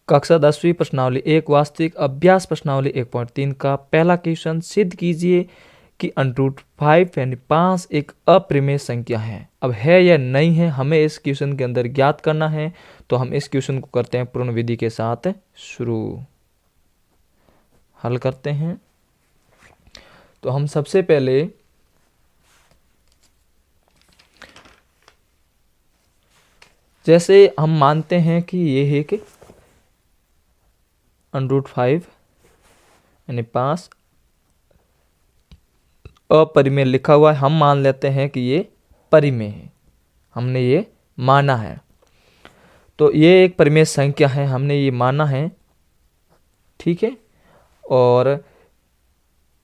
कक्षा 10वीं प्रश्नावली 1 वास्तविक अभ्यास प्रश्नावली 1.3 का पहला क्वेश्चन, सिद्ध कीजिए कि √5 यानी 5 एक अपरिमेय संख्या है। अब है या नहीं है हमें इस क्वेश्चन के अंदर ज्ञात करना है। तो हम इस क्वेश्चन को करते हैं पूर्ण विधि के साथ शुरू, हल करते हैं। तो हम सबसे पहले जैसे हम मानते हैं कि ये है कि √5 यानी 5 अपरिमेय लिखा हुआ है, हम मान लेते हैं कि ये परिमेय है, हमने ये माना है। तो ये एक परिमेय संख्या है, हमने ये माना है, ठीक है। और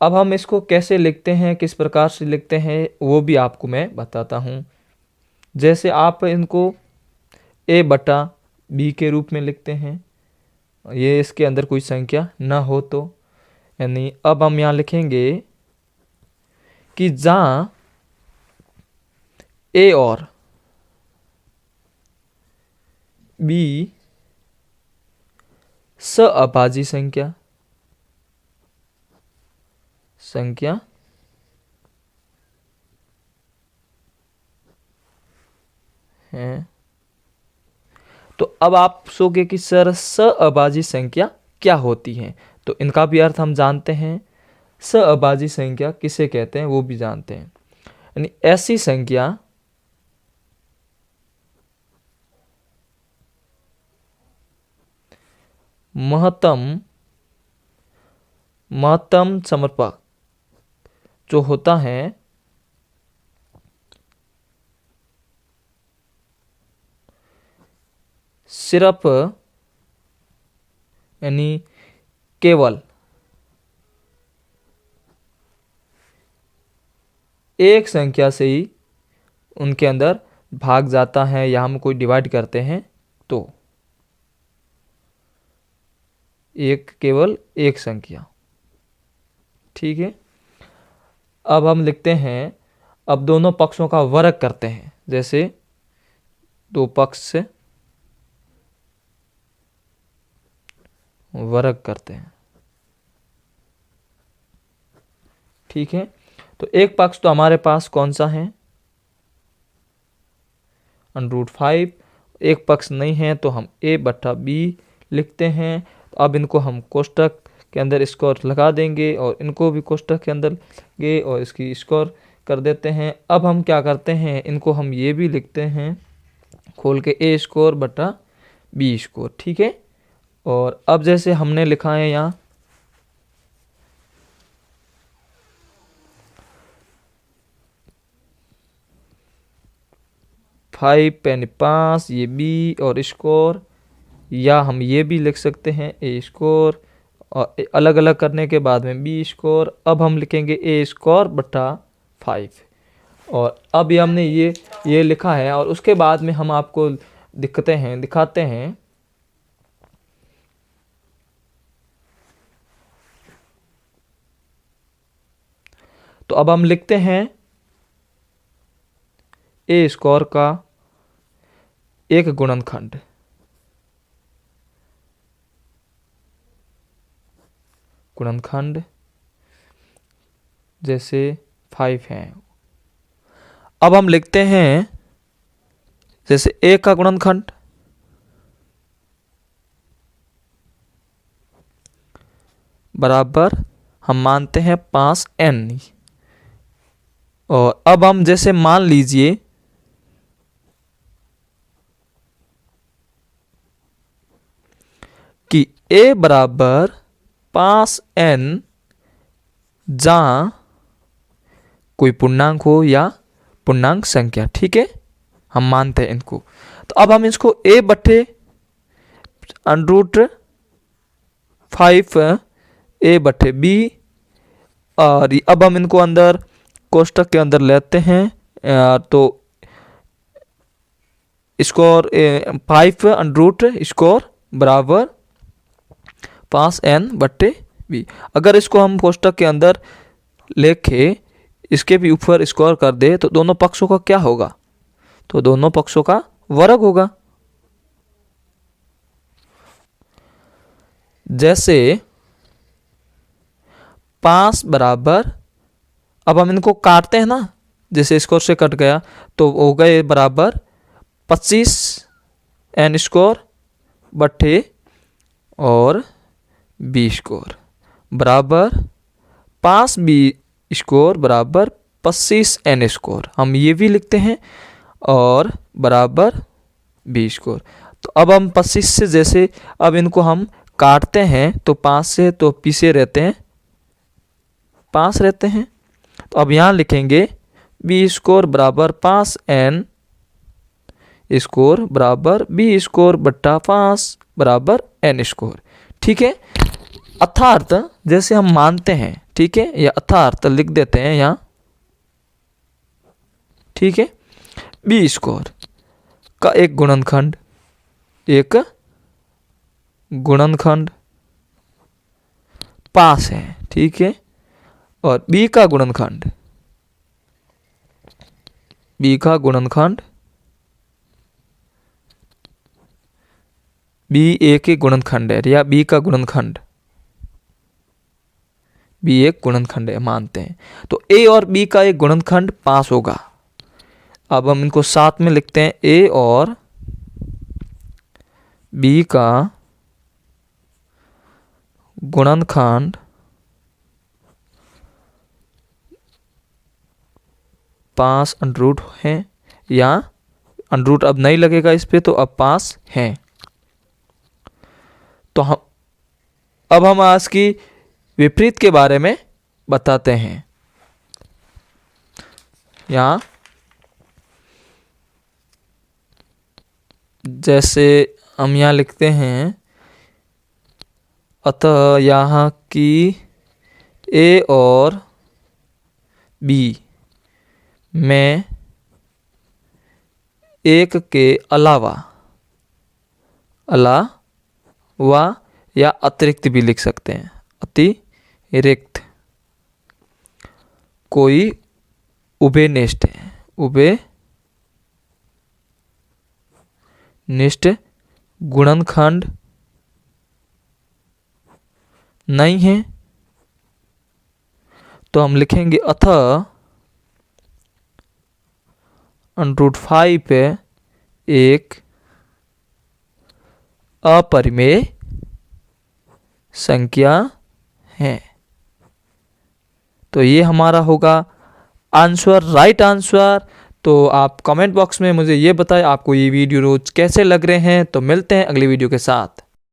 अब हम इसको कैसे लिखते हैं, किस प्रकार से लिखते हैं, वो भी आपको मैं बताता हूँ। जैसे आप इनको a/b के रूप में लिखते हैं, ये इसके अंदर कोई संख्या ना हो तो, यानी अब हम यहाँ लिखेंगे कि जहाँ a और b सअभाज्य संख्या है। तो अब आप सोचोगे कि सर सअभाज्य संख्या क्या होती है, तो इनका भी अर्थ हम जानते हैं। सअभाज्य संख्या किसे कहते हैं वो भी जानते हैं, यानी ऐसी संख्या महत्तम समर्पक जो होता है सिर्फ यानी केवल एक संख्या से ही उनके अंदर भाग जाता है, या हम कोई डिवाइड करते हैं तो केवल एक संख्या, ठीक है। अब हम लिखते हैं, अब दोनों पक्षों का वर्ग करते हैं। जैसे दो पक्ष से वर्ग करते हैं, ठीक है। तो एक पक्ष तो हमारे पास कौन सा है, √5। एक पक्ष नहीं है तो हम a/b लिखते हैं। तो अब इनको हम कोष्टक के अंदर स्क्वायर लगा देंगे और इनको भी कोष्टक के अंदर लगाएंगे और इसकी स्क्वायर कर देते हैं। अब हम क्या करते हैं, इनको हम ये भी लिखते हैं खोल के a²/b², ठीक है। और अब जैसे हमने लिखा है यहाँ 5 यानी 5, ये b और स्कोर, या हम ये भी लिख सकते हैं a² और अलग अलग करने के बाद में b²। अब हम लिखेंगे a²/5। और अब ये हमने ये लिखा है, और उसके बाद में हम आपको दिखाते हैं तो अब हम लिखते हैं a² का एक गुणनखंड, जैसे 5 है। अब हम लिखते हैं जैसे a का गुणनखंड बराबर हम मानते हैं 5n। और अब हम जैसे मान लीजिए कि a बराबर 5n जहां कोई पूर्णांक हो या पूर्णांक संख्या, ठीक है, हम मानते हैं इनको। तो अब हम इसको a/√5 a/b, और अब हम इनको अंदर कोष्टक के अंदर लेते हैं। तो स्कोर 5 बराबर 5n/b। अगर इसको हम कोष्टक के अंदर लेके इसके भी ऊपर स्क्वायर कर दे तो दोनों पक्षों का क्या होगा, तो दोनों पक्षों का वर्ग होगा। जैसे 5 बराबर, अब हम इनको काटते हैं ना, जैसे स्क्वायर से कट गया तो हो गए बराबर 25 n स्क्वायर बट्टे और b स्क्वायर बराबर 5b स्क्वायर बराबर 25 n स्क्वायर, हम ये भी लिखते हैं, और बराबर b स्क्वायर। तो अब हम 25 से जैसे अब इनको हम काटते हैं तो 5 से तो पीछे रहते हैं 5 रहते हैं, तो अब यहाँ लिखेंगे b स्क्वायर बराबर 5n स्क्वायर बराबर b स्क्वायर बट्टा 5 बराबर n स्क्वायर। ठीक है, अर्थात जैसे हम मानते हैं, ठीक है, या अर्थात लिख देते हैं यहाँ। ठीक है, b स्क्वायर का एक गुणनखंड 5 है। ठीक है, और b का गुणनखंड b एक गुणनखंड है, या b का गुणनखंड b एक गुणनखंड है मानते हैं, तो a और b का एक गुणनखंड 5 होगा। अब हम इनको साथ में लिखते हैं, a और b का गुणनखंड 5 अंडरूट है, या अंडरूट अब नहीं लगेगा इस पे, तो अब 5 है। तो हम आज की विपरीत के बारे में बताते हैं। यहाँ जैसे हम यहाँ लिखते हैं, अतः यहाँ की a और b में एक के अलावा या अतिरिक्त भी लिख सकते हैं, अतिरिक्त कोई उभयनिष्ठ है, उभयनिष्ठ गुणनखंड नहीं है, तो हम लिखेंगे अतः √5 पे एक अपरिमेय संख्या है। तो ये हमारा होगा आंसर, राइट आंसर। तो आप कमेंट बॉक्स में मुझे ये बताएं आपको ये वीडियो रोज कैसे लग रहे हैं। तो मिलते हैं अगली वीडियो के साथ।